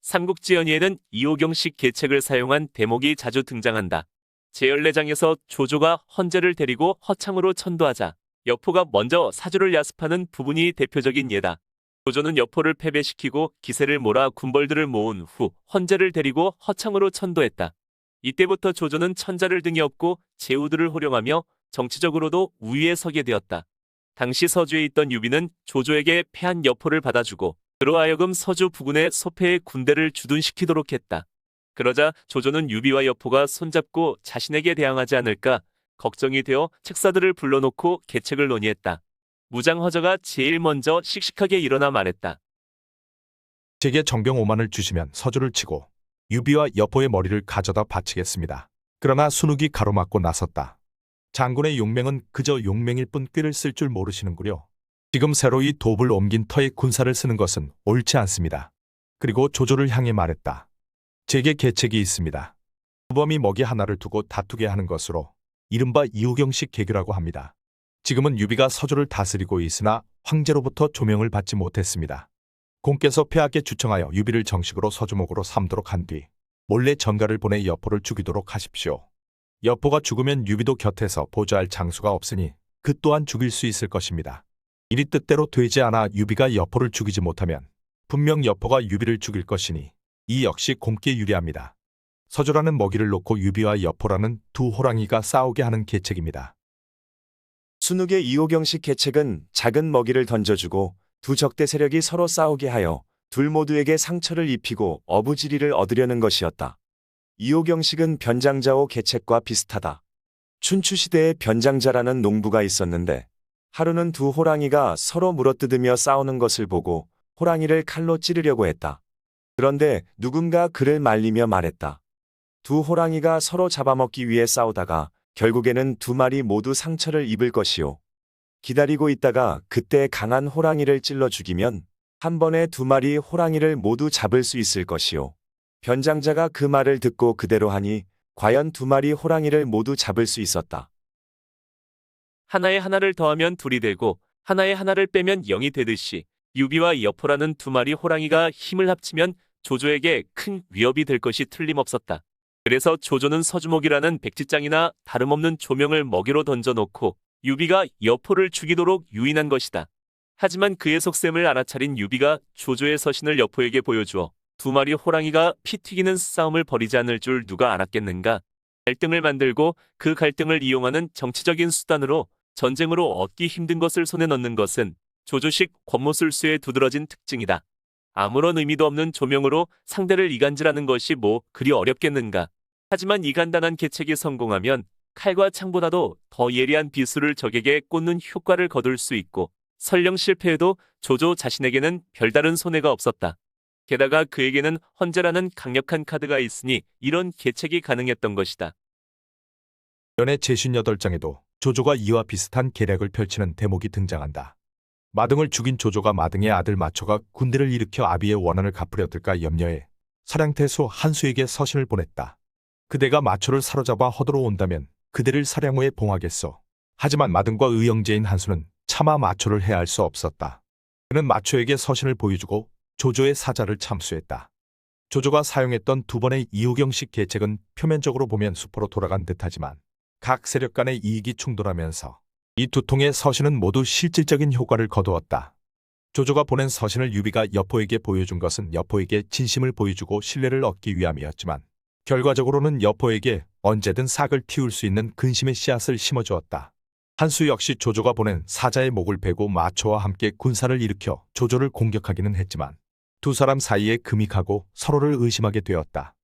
삼국지연의에는 이호경식 계책을 사용한 대목이 자주 등장한다. 제14장에서 조조가 헌제를 데리고 허창으로 천도하자 여포가 먼저 사주를 야습하는 부분이 대표적인 예다. 조조는 여포를 패배시키고 기세를 몰아 군벌들을 모은 후 헌제를 데리고 허창으로 천도했다. 이때부터 조조는 천자를 등에 업고 제후들을 호령하며 정치적으로도 우위에 서게 되었다. 당시 서주에 있던 유비는 조조에게 패한 여포를 받아주고 그로 하여금 서주 부군의 소패에 군대를 주둔시키도록 했다. 그러자 조조는 유비와 여포가 손잡고 자신에게 대항하지 않을까 걱정이 되어 책사들을 불러놓고 계책을 논의했다. 무장허저가 제일 먼저 씩씩하게 일어나 말했다. 제게 정병 5만을 주시면 서주를 치고 유비와 여포의 머리를 가져다 바치겠습니다. 그러나 순욱이 가로막고 나섰다. 장군의 용맹은 그저 용맹일 뿐 꾀를 쓸 줄 모르시는구려. 지금 새로 이 돕을 옮긴 터에 군사를 쓰는 것은 옳지 않습니다. 그리고 조조를 향해 말했다. 제게 계책이 있습니다. 주범이 먹이 하나를 두고 다투게 하는 것으로 이른바 이호경식 계교라고 합니다. 지금은 유비가 서주를 다스리고 있으나 황제로부터 조명을 받지 못했습니다. 공께서 폐하께 주청하여 유비를 정식으로 서주목으로 삼도록 한 뒤 몰래 전가를 보내 여포를 죽이도록 하십시오. 여포가 죽으면 유비도 곁에서 보좌할 장수가 없으니 그 또한 죽일 수 있을 것입니다. 일이 뜻대로 되지 않아 유비가 여포를 죽이지 못하면 분명 여포가 유비를 죽일 것이니 이 역시 공께 유리합니다. 서주라는 먹이를 놓고 유비와 여포라는 두 호랑이가 싸우게 하는 계책입니다. 순욱의 이호경식 계책은 작은 먹이를 던져주고 두 적대 세력이 서로 싸우게 하여 둘 모두에게 상처를 입히고 어부지리를 얻으려는 것이었다. 이호경식은 변장자호 계책과 비슷하다. 춘추시대에 변장자라는 농부가 있었는데 하루는 두 호랑이가 서로 물어뜯으며 싸우는 것을 보고 호랑이를 칼로 찌르려고 했다. 그런데 누군가 그를 말리며 말했다. 두 호랑이가 서로 잡아먹기 위해 싸우다가 결국에는 두 마리 모두 상처를 입을 것이요. 기다리고 있다가 그때 강한 호랑이를 찔러 죽이면 한 번에 두 마리 호랑이를 모두 잡을 수 있을 것이요. 변장자가 그 말을 듣고 그대로 하니 과연 두 마리 호랑이를 모두 잡을 수 있었다. 하나에 하나를 더하면 둘이 되고 하나에 하나를 빼면 0이 되듯이 유비와 여포라는 두 마리 호랑이가 힘을 합치면 조조에게 큰 위협이 될 것이 틀림없었다. 그래서 조조는 서주목이라는 백지장이나 다름없는 조명을 먹이로 던져놓고 유비가 여포를 죽이도록 유인한 것이다. 하지만 그의 속셈을 알아차린 유비가 조조의 서신을 여포에게 보여주어 두 마리 호랑이가 피 튀기는 싸움을 벌이지 않을 줄 누가 알았겠는가. 갈등을 만들고 그 갈등을 이용하는 정치적인 수단으로 전쟁으로 얻기 힘든 것을 손에 넣는 것은 조조식 권모술수의 두드러진 특징이다. 아무런 의미도 없는 조명으로 상대를 이간질하는 것이 뭐 그리 어렵겠는가. 하지만 이 간단한 계책이 성공하면 칼과 창보다도 더 예리한 비수를 적에게 꽂는 효과를 거둘 수 있고 설령 실패해도 조조 자신에게는 별다른 손해가 없었다. 게다가 그에게는 헌제라는 강력한 카드가 있으니 이런 계책이 가능했던 것이다. 연애 제58장에도 조조가 이와 비슷한 계략을 펼치는 대목이 등장한다. 마등을 죽인 조조가 마등의 아들 마초가 군대를 일으켜 아비의 원한을 갚으려 들까 염려해 사량태수 한수에게 서신을 보냈다. 그대가 마초를 사로잡아 허도로 온다면 그대를 사량 후에 봉하겠소. 하지만 마등과 의형제인 한수는 차마 마초를 해할 수 없었다. 그는 마초에게 서신을 보여주고 조조의 사자를 참수했다. 조조가 사용했던 두 번의 이호경식 계책은 표면적으로 보면 수포로 돌아간 듯하지만 각 세력 간의 이익이 충돌하면서 이 두 통의 서신은 모두 실질적인 효과를 거두었다. 조조가 보낸 서신을 유비가 여포에게 보여준 것은 여포에게 진심을 보여주고 신뢰를 얻기 위함이었지만 결과적으로는 여포에게 언제든 삭을 틔울 수 있는 근심의 씨앗을 심어주었다. 한수 역시 조조가 보낸 사자의 목을 베고 마초와 함께 군사를 일으켜 조조를 공격하기는 했지만 두 사람 사이에 금이 가고 서로를 의심하게 되었다.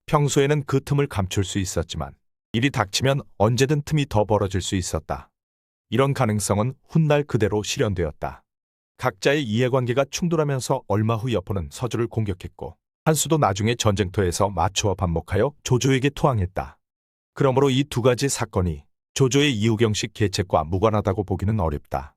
평소에는 그 틈을 감출 수 있었지만 일이 닥치면 언제든 틈이 더 벌어질 수 있었다. 이런 가능성은 훗날 그대로 실현되었다. 각자의 이해관계가 충돌하면서 얼마 후 여포는 서주를 공격했고 한수도 나중에 전쟁터에서 마초와 반목하여 조조에게 투항했다. 그러므로 이 두 가지 사건이 조조의 이호경식 계책과 무관하다고 보기는 어렵다.